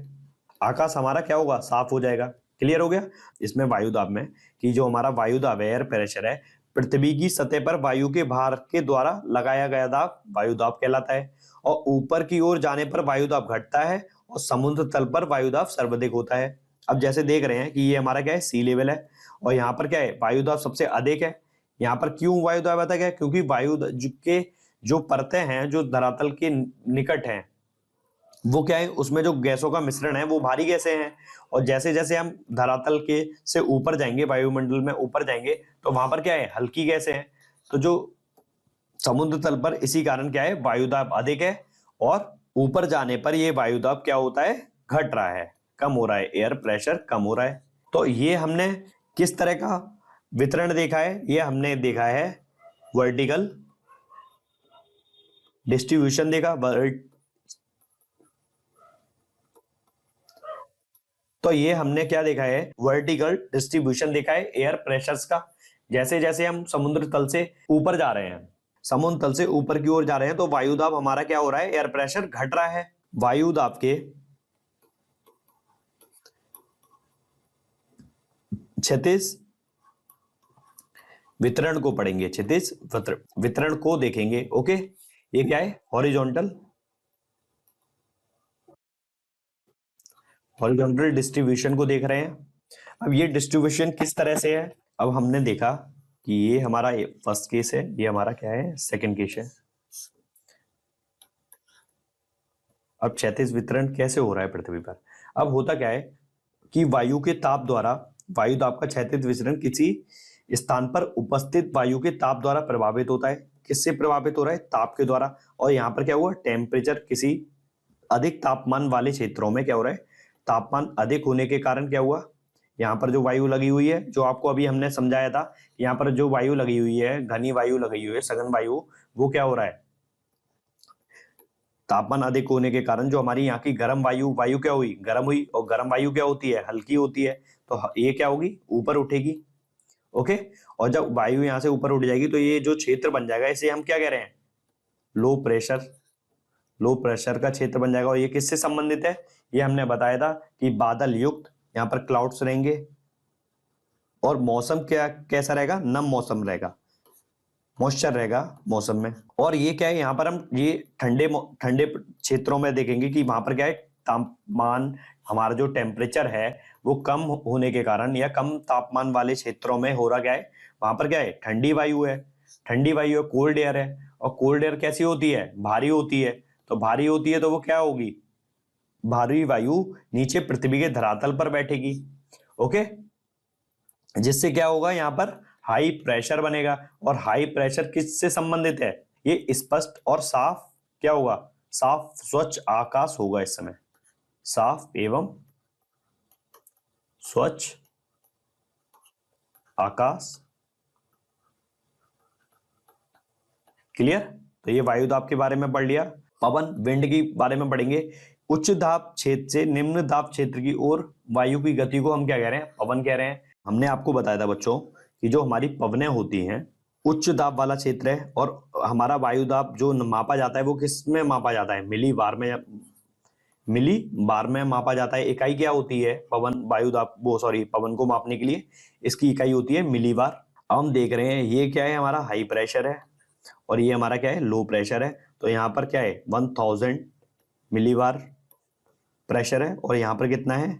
Speaker 1: आकाश हमारा क्या होगा, साफ हो जाएगा। क्लियर हो गया। इसमें वायुदाब में कि जो हमारा वायुदाब है, एयर प्रेशर है, पृथ्वी की सतह पर वायु के भार के द्वारा लगाया गया दाब वायुदाब कहलाता है, और ऊपर की ओर जाने पर वायुदाब घटता है, और समुद्र तल पर वायुदाब सर्वाधिक होता है। अब जैसे देख रहे हैं कि ये हमारा क्या है, सी लेवल है, और यहाँ पर क्या है, वायुदाब सबसे अधिक है। यहाँ पर क्यों वायुदाब आता है, क्योंकि वायु के जो परतें हैं जो धरातल के निकट हैं, वो क्या है, उसमें जो गैसों का मिश्रण है वो भारी गैसें हैं, और जैसे जैसे हम धरातल के से ऊपर जाएंगे, वायुमंडल में ऊपर जाएंगे, तो वहां पर क्या है, हल्की गैसें हैं। तो जो समुद्र तल पर इसी कारण क्या है, वायुदाब अधिक है, और ऊपर जाने पर ये वायुदाब क्या होता है, घट रहा है, कम हो रहा है, एयर प्रेशर कम हो रहा है। तो ये हमने किस तरह का वितरण देखा है, ये हमने देखा है वर्टिकल डिस्ट्रीब्यूशन देखा। तो ये हमने क्या देखा है, वर्टिकल डिस्ट्रीब्यूशन देखा है एयर प्रेशर्स का। जैसे जैसे हम समुद्र तल से ऊपर जा रहे हैं, समुद्र तल से ऊपर की ओर जा रहे हैं, तो वायुदाब हमारा क्या हो रहा है, एयर प्रेशर घट रहा है। वायुदाब के क्षैतिज वितरण को पढ़ेंगे, क्षैतिज वितरण को देखेंगे। ओके, ये क्या है, हॉरिजॉन्टल डिस्ट्रीब्यूशन को देख रहे हैं। अब ये डिस्ट्रीब्यूशन किस तरह से है, अब हमने देखा कि ये हमारा फर्स्ट केस है, ये हमारा क्या है, सेकंड केस है। अब क्षैतिज वितरण कैसे हो रहा है पृथ्वी पर। अब होता क्या है कि वायु के ताप द्वारा, वायुदाब का क्षैतिज वितरण किसी स्थान पर उपस्थित वायु के ताप द्वारा प्रभावित होता है। किससे प्रभावित हो रहा है, ताप के द्वारा। और यहाँ पर क्या हुआ, टेम्परेचर किसी अधिक तापमान वाले क्षेत्रों में क्या हो रहा है, तापमान अधिक होने के कारण क्या हुआ, यहाँ पर जो वायु लगी हुई है, जो आपको अभी हमने समझाया था, यहाँ पर जो वायु लगी हुई है, घनी वायु लगी हुई है, सघन वायु, वो क्या हो रहा है, तापमान अधिक होने के कारण जो हमारी यहाँ की गर्म वायु क्या हुई, गर्म हुई, और गर्म वायु क्या होती है, हल्की होती है, तो ये क्या होगी, ऊपर उठेगी। ओके, और जब वायु यहाँ से ऊपर उठ जाएगी तो ये जो क्षेत्र बन जाएगा, इसे हम क्या कह रहे हैं, लो प्रेशर का क्षेत्र बन जाएगा। और ये किससे संबंधित है, ये हमने बताया था कि बादल युक्त यहाँ पर क्लाउड्स रहेंगे, और मौसम क्या कैसा रहेगा, नम मौसम रहेगा, मॉइस्चर रहेगा मौसम में। और ये क्या है, यहाँ पर हम ये ठंडे ठंडे क्षेत्रों में देखेंगे कि वहां पर क्या है, तापमान, हमारा जो टेम्परेचर है वो कम होने के कारण, या कम तापमान वाले क्षेत्रों में हो रहा क्या है, वहां पर क्या है, ठंडी वायु है, ठंडी वायु है, कोल्ड एयर है, और कोल्ड एयर कैसी होती है, भारी होती है। तो भारी होती है तो वो क्या होगी, भारी वायु नीचे पृथ्वी के धरातल पर बैठेगी। ओके, जिससे क्या होगा, यहाँ पर हाई प्रेशर बनेगा। और हाई प्रेशर किससे संबंधित है, ये स्पष्ट और साफ क्या होगा, साफ स्वच्छ आकाश होगा। इस समय साफ एवं स्वच्छ आकाश। क्लियर। तो ये वायु दाब के बारे में पढ़ लिया। पवन विंड के बारे में पढ़ेंगे। उच्च दाब क्षेत्र से निम्न दाब क्षेत्र की ओर वायु की गति को हम क्या कह रहे हैं? पवन कह रहे हैं। हमने आपको बताया था बच्चों कि जो हमारी पवनें होती हैं उच्च दाब वाला क्षेत्र है, और हमारा वायु दाब जो मापा जाता है वो किस में मापा जाता है? मिली बार में, मिली बार में मापा जाता है। इकाई क्या होती है पवन वायु दाब वो सॉरी पवन को मापने के लिए? इसकी इकाई होती है मिली बार। अब हम देख रहे हैं ये क्या है? हमारा हाई प्रेशर है और ये हमारा क्या है? लो प्रेशर है। तो यहाँ पर क्या है? 1000 मिलीबार प्रेशर है, और यहाँ पर कितना है?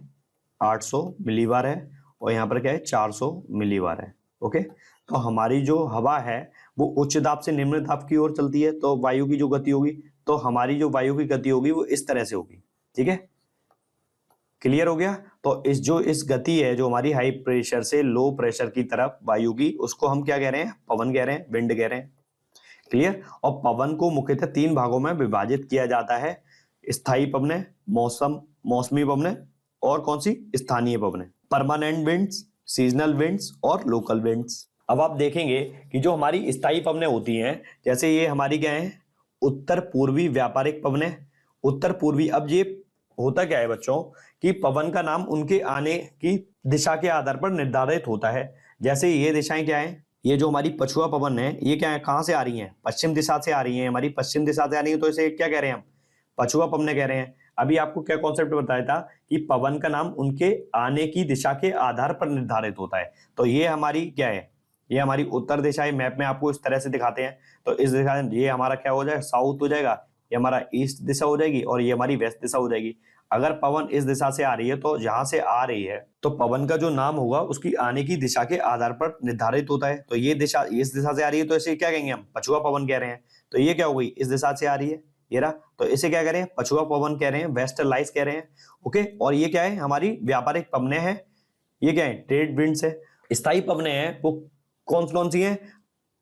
Speaker 1: 800 मिलीबार है, और यहाँ पर क्या है? 400 मिलीबार है। ओके। तो हमारी जो हवा है वो उच्च दाब से निम्न दाब की ओर चलती है, तो वायु की जो गति होगी, तो हमारी जो वायु की गति होगी वो इस तरह से होगी। ठीक है, क्लियर हो गया। तो इस गति है जो हमारी हाई प्रेशर से लो प्रेशर की तरफ वायु की, उसको हम क्या कह रहे हैं? पवन कह रहे हैं, विंड कह रहे हैं। क्लियर। और पवन को मुख्यतः 3 भागों में विभाजित किया जाता है। स्थायी पवनें, मौसमी पवनें, और कौन सी? स्थानीय पवनें। परमानेंट विंड्स, सीजनल विंड्स और लोकल विंड्स। अब आप देखेंगे कि जो हमारी स्थायी पवनें होती हैं, जैसे ये हमारी क्या है? उत्तर पूर्वी व्यापारिक पवनें। उत्तर पूर्वी, अब ये होता क्या है बच्चों कि पवन का नाम उनके आने की दिशा के आधार पर निर्धारित होता है। जैसे ये दिशाएं क्या है? ये जो हमारी पछुआ पवन है ये क्या है? कहां से आ रही हैं? पश्चिम दिशा से आ रही हैं। हमारी पश्चिम दिशा से आ रही है, तो इसे क्या कह रहे हैं हम? पछुआ पवनें कह रहे हैं। अभी आपको क्या कॉन्सेप्ट बताया था कि पवन का नाम उनके आने की दिशा के आधार पर निर्धारित होता है। तो ये हमारी क्या है? ये हमारी उत्तर दिशा है। मैप में आपको इस तरह से दिखाते हैं। तो इस दिशा, ये हमारा क्या हो जाएगा? साउथ हो जाएगा। ये हमारा ईस्ट दिशा हो जाएगी, और ये हमारी वेस्ट दिशा हो जाएगी। अगर पवन इस दिशा से आ रही है, तो जहां से आ रही है तो पवन का जो नाम होगा उसकी आने की दिशा के आधार पर निर्धारित होता है। तो ये दिशा इस दिशा से आ रही है, तो इसे क्या कहेंगे हम? पछुआ पवन कह रहे हैं। तो ये क्या हो गई? इस दिशा से आ रही है, ये रहा, तो इसे क्या कह रहे हैं? पछुआ पवन कह रहे हैं, वेस्टर्लाइज कह रहे हैं। ओके। और ये क्या है? हमारी व्यापारिक पवनें हैं। ये क्या है? ट्रेड विंड्स है। स्थायी पवनें हैं वो कौन कौन सी हैं?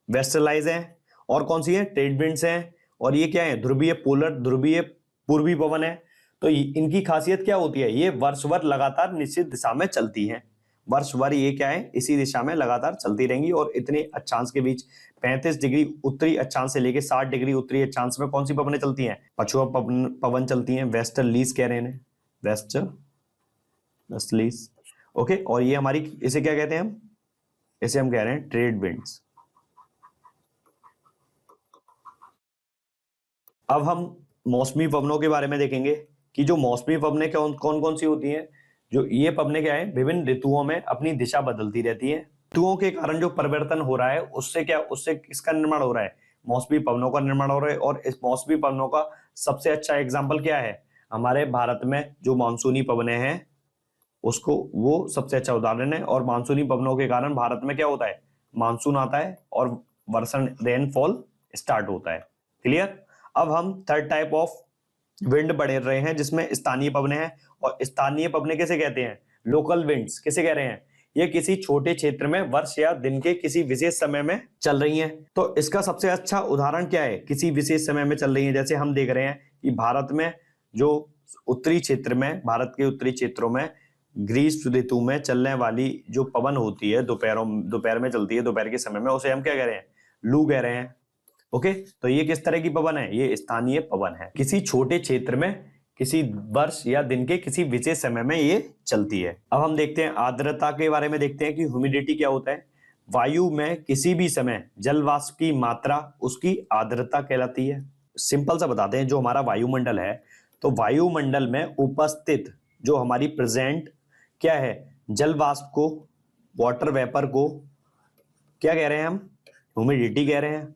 Speaker 1: वेस्टर्लाइज हैं। और कौन सी है? ट्रेड विंड्स हैं। और ये क्या है? ध्रुवीय पोलर, ध्रुवीय पूर्वी पवन है। तो इनकी खासियत क्या होती है? ये वर्ष भर लगातार निश्चित दिशा में चलती हैं। वर्ष भर ये क्या है? इसी दिशा में लगातार चलती रहेंगी, और इतने अक्षांश के बीच 35 डिग्री उत्तरी अक्षांश से लेकर 60 डिग्री उत्तरी अक्षांश में कौन सी पवनें चलती हैं? पछुआ पवन चलती हैं। वेस्टर्लीज कह रहे हैं, वेस्टर्लीज। ओके। और ये हमारी, इसे क्या कहते हैं हम? इसे हम कह रहे हैं ट्रेड विंड्स। अब हम मौसमी पवनों के बारे में देखेंगे कि जो मौसमी पवनें कौन कौन सी होती हैं। जो ये पवनें क्या है? विभिन्न ऋतुओं में अपनी दिशा बदलती रहती हैं। ऋतुओं के कारण जो परिवर्तन हो रहा है उससे किसका निर्माण हो रहा है? मौसमी पवनों का निर्माण हो रहा है। और इस मौसमी पवनों का सबसे अच्छा एग्जाम्पल क्या है? हमारे भारत में जो मानसूनी पवनें हैं उसको, वो सबसे अच्छा उदाहरण है। और मानसूनी पवनों के कारण भारत में क्या होता है? मानसून आता है और वर्षण, रेनफॉल स्टार्ट होता है। क्लियर। अब हम थर्ड टाइप ऑफ विंड बढ़ रहे हैं जिसमें स्थानीय पवनें हैं। और स्थानीय पवनें किसे कहते हैं? लोकल विंड्स किसे कह रहे हैं? ये किसी छोटे क्षेत्र में वर्ष या दिन के किसी विशेष समय में चल रही हैं। तो इसका सबसे अच्छा उदाहरण क्या है? किसी विशेष समय में चल रही है। जैसे हम देख रहे हैं कि भारत में जो उत्तरी क्षेत्र में, भारत के उत्तरी क्षेत्रों में ग्रीष्म ऋतु में चलने वाली जो पवन होती है, दोपहर में चलती है, दोपहर के समय में, उसे हम क्या कह रहे हैं? लू कह रहे हैं। ओके। तो ये किस तरह की पवन है? ये स्थानीय पवन है। किसी छोटे क्षेत्र में किसी वर्ष या दिन के किसी विशेष समय में ये चलती है। अब हम देखते हैं आर्द्रता के बारे में, देखते हैं कि ह्यूमिडिटी क्या होता है। वायु में किसी भी समय जल वाष्प की मात्रा उसकी आर्द्रता कहलाती है। सिंपल सा बताते हैं, जो हमारा वायुमंडल है, तो वायुमंडल में उपस्थित जो हमारी प्रेजेंट क्या है? जल वाष्प को, वाटर वेपर को क्या कह रहे हैं हम? ह्यूमिडिटी कह रहे हैं।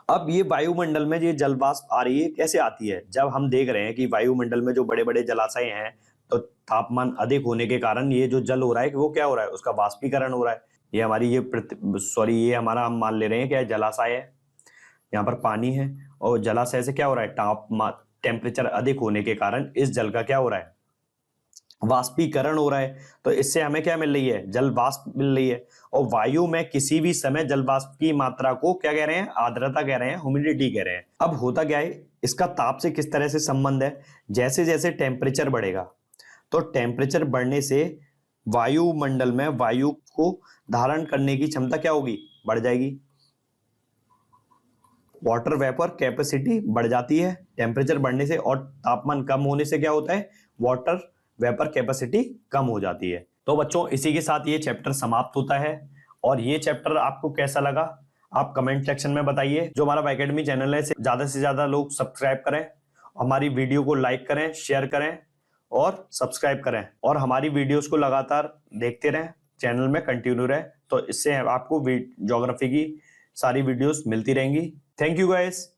Speaker 1: अब ये वायुमंडल में ये जल वाष्प आ रही है, कैसे आती है? जब हम देख रहे हैं कि वायुमंडल में जो बड़े बड़े जलाशय हैं, तो तापमान अधिक होने के कारण ये जो जल हो रहा है कि वो क्या हो रहा है? उसका वाष्पीकरण हो रहा है। ये हमारी ये हमारा हम मान ले रहे हैं क्या है? जलाशय है। यहाँ पर पानी है, और जलाशय से क्या हो रहा है? टेम्परेचर अधिक होने के कारण इस जल का क्या हो रहा है? वाष्पीकरण हो रहा है, तो इससे हमें क्या मिल रही है, जल वाष्प मिल रही है। और वायु में किसी भी समय जल वाष्प की मात्रा को क्या कह रहे हैं, आर्द्रता कह रहे हैं, ह्यूमिडिटी कह रहे हैं। अब होता क्या है, इसका ताप से किस तरह से संबंध है, जैसे जैसे टेम्परेचर बढ़ेगा, तो टेम्परेचर बढ़ने से वायुमंडल में वायु को धारण करने की क्षमता क्या होगी, बढ़ जाएगी। वाटर वेपर कैपेसिटी बढ़ जाती है टेम्परेचर बढ़ने से, और तापमान कम होने से क्या होता है, वाटर वेपर कैपेसिटी कम हो जाती है। तो बच्चों इसी के साथ ये चैप्टर समाप्त होता है। और ये चैप्टर आपको कैसा लगा आप कमेंट सेक्शन में बताइए। जो हमारा अकेडमी चैनल है से ज्यादा लोग सब्सक्राइब करें, हमारी वीडियो को लाइक करें, शेयर करें और सब्सक्राइब करें, और हमारी वीडियोस को लगातार देखते रहें, चैनल में कंटिन्यू रहे, तो इससे आपको ज्योग्राफी की सारी वीडियोस मिलती रहेंगी। Thank you guys.